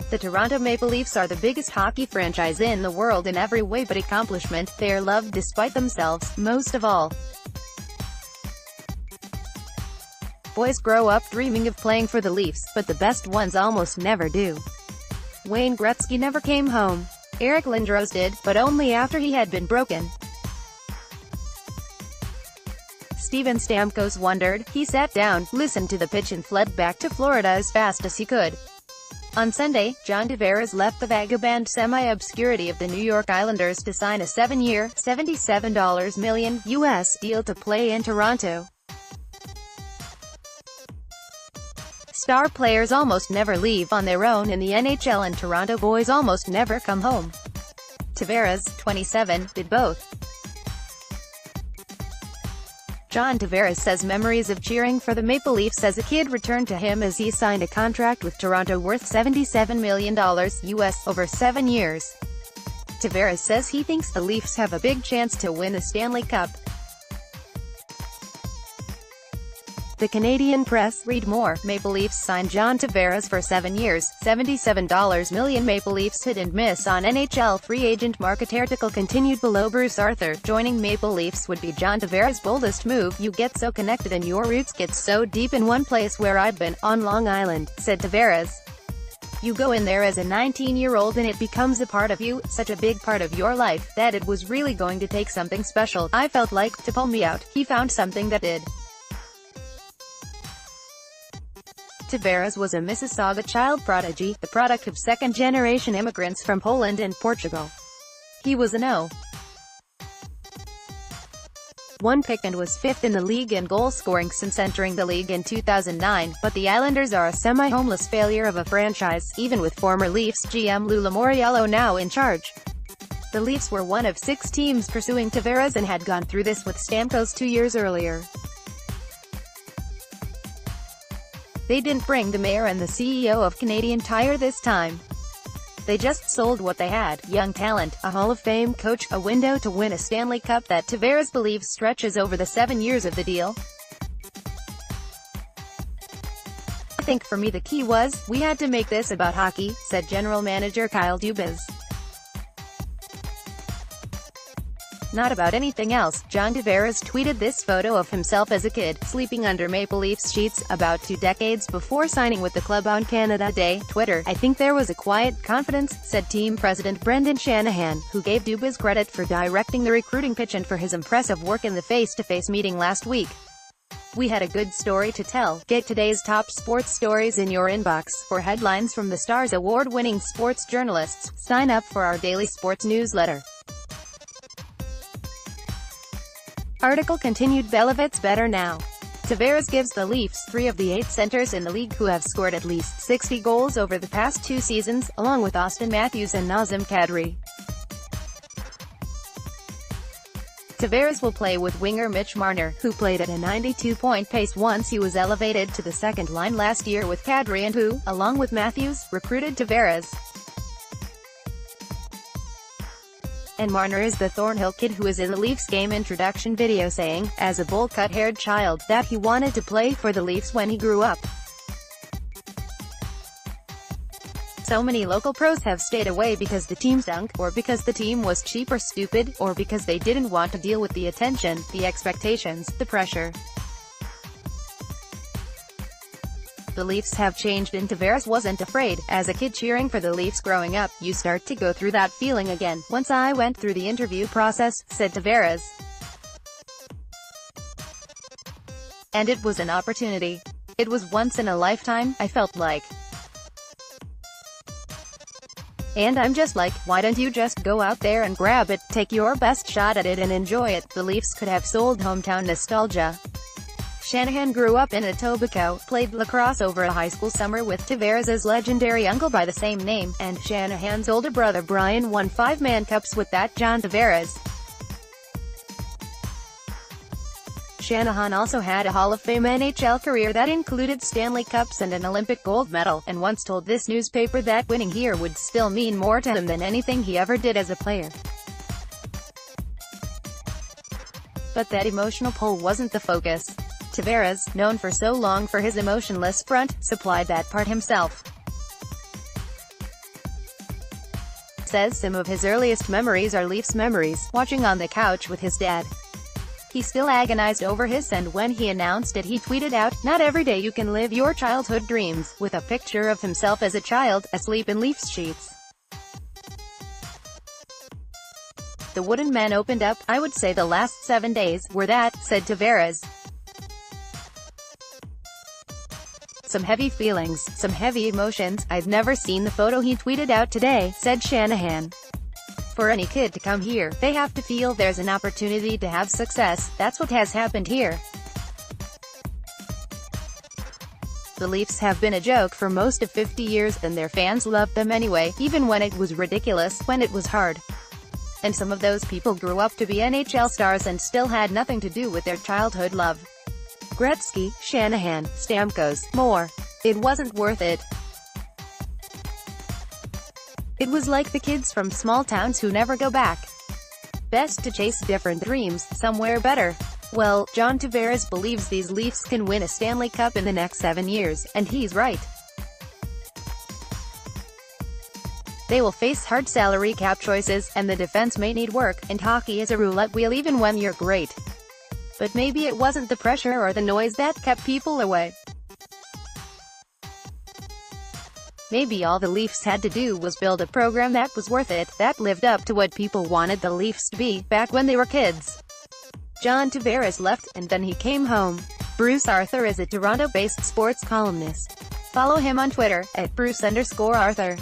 The Toronto Maple Leafs are the biggest hockey franchise in the world in every way but accomplishment. They are loved despite themselves, most of all. Boys grow up dreaming of playing for the Leafs, but the best ones almost never do. Wayne Gretzky never came home. Eric Lindros did, but only after he had been broken. Steven Stamkos wondered. He sat down, listened to the pitch and fled back to Florida as fast as he could. On Sunday, John Tavares left the vagabond semi-obscurity of the New York Islanders to sign a 7-year, $77 million US deal to play in Toronto. Star players almost never leave on their own in the NHL, and Toronto boys almost never come home. Tavares, 27, did both. John Tavares says memories of cheering for the Maple Leafs as a kid returned to him as he signed a contract with Toronto worth $77 million US over 7 years. Tavares says he thinks the Leafs have a big chance to win the Stanley Cup. The Canadian Press, read more. Maple Leafs signed John Tavares for 7 years, $77 million. Maple Leafs hit and miss on NHL free agent market. Article continued below. Bruce Arthur, joining Maple Leafs would be John Tavares' boldest move. You get so connected and your roots get so deep in one place where I've been, on Long Island, said Tavares. You go in there as a 19-year-old and it becomes a part of you, such a big part of your life, that it was really going to take something special, I felt like, to pull me out. He found something that did. Tavares was a Mississauga child prodigy, the product of second-generation immigrants from Poland and Portugal. He was an 0-1 pick and was 5th in the league in goal scoring since entering the league in 2009, but the Islanders are a semi-homeless failure of a franchise, even with former Leafs GM Lou Lamoriello now in charge. The Leafs were one of 6 teams pursuing Tavares and had gone through this with Stamkos 2 years earlier. They didn't bring the mayor and the CEO of Canadian Tire this time. They just sold what they had: young talent, a Hall of Fame coach, a window to win a Stanley Cup that Tavares believes stretches over the 7 years of the deal. I think for me the key was, we had to make this about hockey, said general manager Kyle Dubas. Not about anything else. John Tavares tweeted this photo of himself as a kid, sleeping under Maple Leafs sheets, about 2 decades before signing with the club on Canada Day. Twitter, I think there was a quiet confidence, said team president Brendan Shanahan, who gave Dubas credit for directing the recruiting pitch and for his impressive work in the face-to-face meeting last week. We had a good story to tell. Get today's top sports stories in your inbox. For headlines from the Star's award-winning sports journalists, sign up for our daily sports newsletter. Article continued. Belovit's better now. Tavares gives the Leafs 3 of the 8 centers in the league who have scored at least 60 goals over the past 2 seasons, along with Austin Matthews and Nazem Kadri. Tavares will play with winger Mitch Marner, who played at a 92-point pace once he was elevated to the second line last year with Kadri and who, along with Matthews, recruited Tavares. And Marner is the Thornhill kid who is in the Leafs game introduction video saying, as a bowl-cut-haired child, that he wanted to play for the Leafs when he grew up. So many local pros have stayed away because the team stunk, or because the team was cheap or stupid, or because they didn't want to deal with the attention, the expectations, the pressure. The Leafs have changed and Tavares wasn't afraid. As a kid cheering for the Leafs growing up, you start to go through that feeling again. Once I went through the interview process, said Tavares. And it was an opportunity. It was once in a lifetime, I felt like. And I'm just like, why don't you just go out there and grab it, take your best shot at it and enjoy it. The Leafs could have sold hometown nostalgia. Shanahan grew up in Etobicoke, played lacrosse over a high school summer with Tavares' legendary uncle by the same name, and Shanahan's older brother Brian won 5-man cups with that John Tavares. Shanahan also had a Hall of Fame NHL career that included Stanley Cups and an Olympic gold medal, and once told this newspaper that winning here would still mean more to him than anything he ever did as a player. But that emotional pull wasn't the focus. Tavares, known for so long for his emotionless front, supplied that part himself. says some of his earliest memories are Leafs memories, watching on the couch with his dad. He still agonized over his, and when he announced it he tweeted out, "Not every day you can live your childhood dreams," with a picture of himself as a child, asleep in Leafs sheets. The wooden man opened up. "I would say the last 7 days were that," said Tavares. "Some heavy feelings, some heavy emotions. I've never seen the photo he tweeted out today," said Shanahan. "For any kid to come here, they have to feel there's an opportunity to have success. That's what has happened here." The Leafs have been a joke for most of 50 years, and their fans loved them anyway, even when it was ridiculous, when it was hard. And some of those people grew up to be NHL stars and still had nothing to do with their childhood love. Gretzky, Shanahan, Stamkos, more. It wasn't worth it. It was like the kids from small towns who never go back. Best to chase different dreams, somewhere better. Well, John Tavares believes these Leafs can win a Stanley Cup in the next 7 years, and he's right. They will face hard salary cap choices, and the defense may need work, and hockey is a roulette wheel even when you're great. But maybe it wasn't the pressure or the noise that kept people away. Maybe all the Leafs had to do was build a program that was worth it, that lived up to what people wanted the Leafs to be, back when they were kids. John Tavares left, and then he came home. Bruce Arthur is a Toronto-based sports columnist. Follow him on Twitter, @Bruce_Arthur.